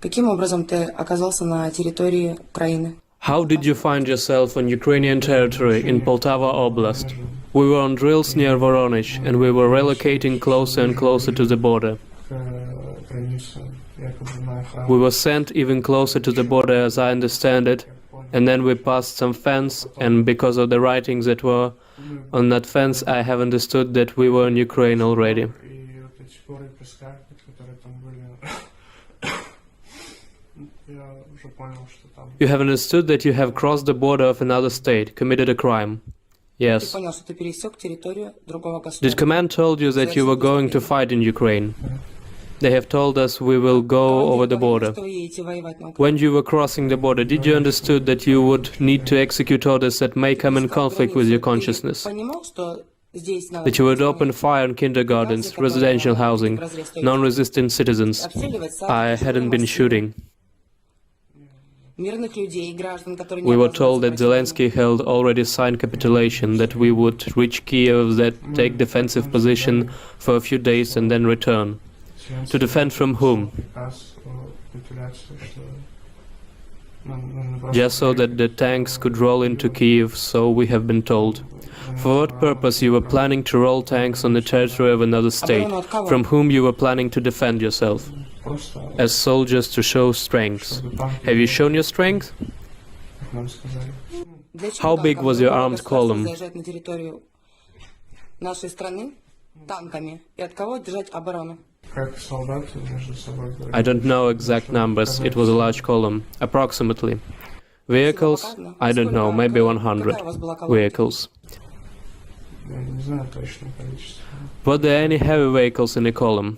Каким образом ты оказался на территории Украины? How did you find yourself on Ukrainian territory in Poltava Oblast? We were on drills near Voronezh, and we were relocating closer and closer to the border. We were sent even closer to the border, as I understand it, and then we passed some fence, and because of the writings that were on that fence, I have understood that we were in Ukraine already. You have understood that you have crossed the border of another state, committed a crime. Yes. Did command told you that you were going to fight in Ukraine? They have told us we will go over the border. When you were crossing the border, did you understood that you would need to execute orders that may come in conflict with your consciousness? That you would open fire on kindergartens, residential housing, non-resistant citizens? I hadn't been shooting. We were told that Zelensky held already signed capitulation, that we would reach Kiev, that take defensive position for a few days and then return. To defend from whom? Just so that the tanks could roll into Kiev, so we have been told. For what purpose you were planning to roll tanks on the territory of another state, from whom you were planning to defend yourself? As soldiers to show strength. Have you shown your strength? How big was your armed column? I don't know exact numbers, it was a large column, approximately. Vehicles? I don't know, maybe 100 vehicles. Were there any heavy vehicles in the column?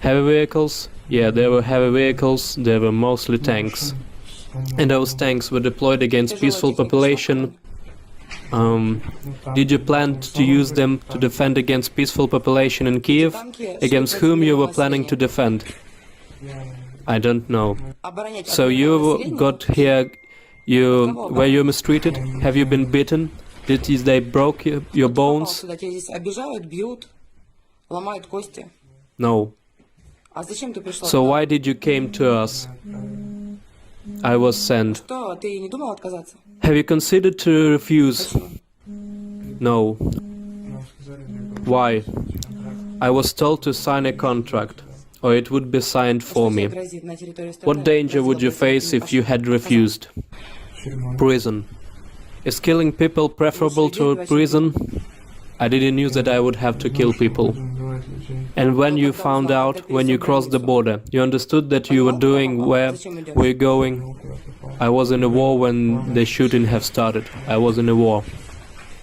Heavy vehicles? Yeah, there were heavy vehicles, there were mostly tanks. And those tanks were deployed against peaceful population. Did you plan to use them to defend against peaceful population in Kiev? Against whom you were planning to defend? I don't know. So you got here, were you mistreated? Have you been beaten? Did they broke your bones? No. So why did you came to us? I was sent. Have you considered to refuse? No. Why? I was told to sign a contract, or it would be signed for me. What danger would you face if you had refused? Prison. Is killing people preferable to prison? I didn't know that I would have to kill people. And when you found out, when you crossed the border, you understood that you were doing where we're going? I was in a war when the shooting have started. I was in a war.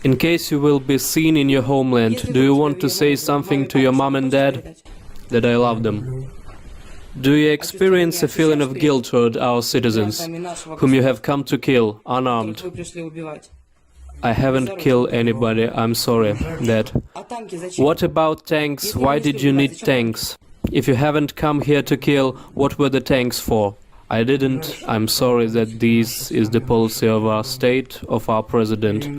In case you will be seen in your homeland, do you want to say something to your mom and dad? That I love them. Do you experience a feeling of guilt toward our citizens, whom you have come to kill, unarmed? I haven't killed anybody, I'm sorry, Dad. What about tanks? Why did you need tanks? If you haven't come here to kill, what were the tanks for? I didn't. I'm sorry that this is the policy of our state, of our president.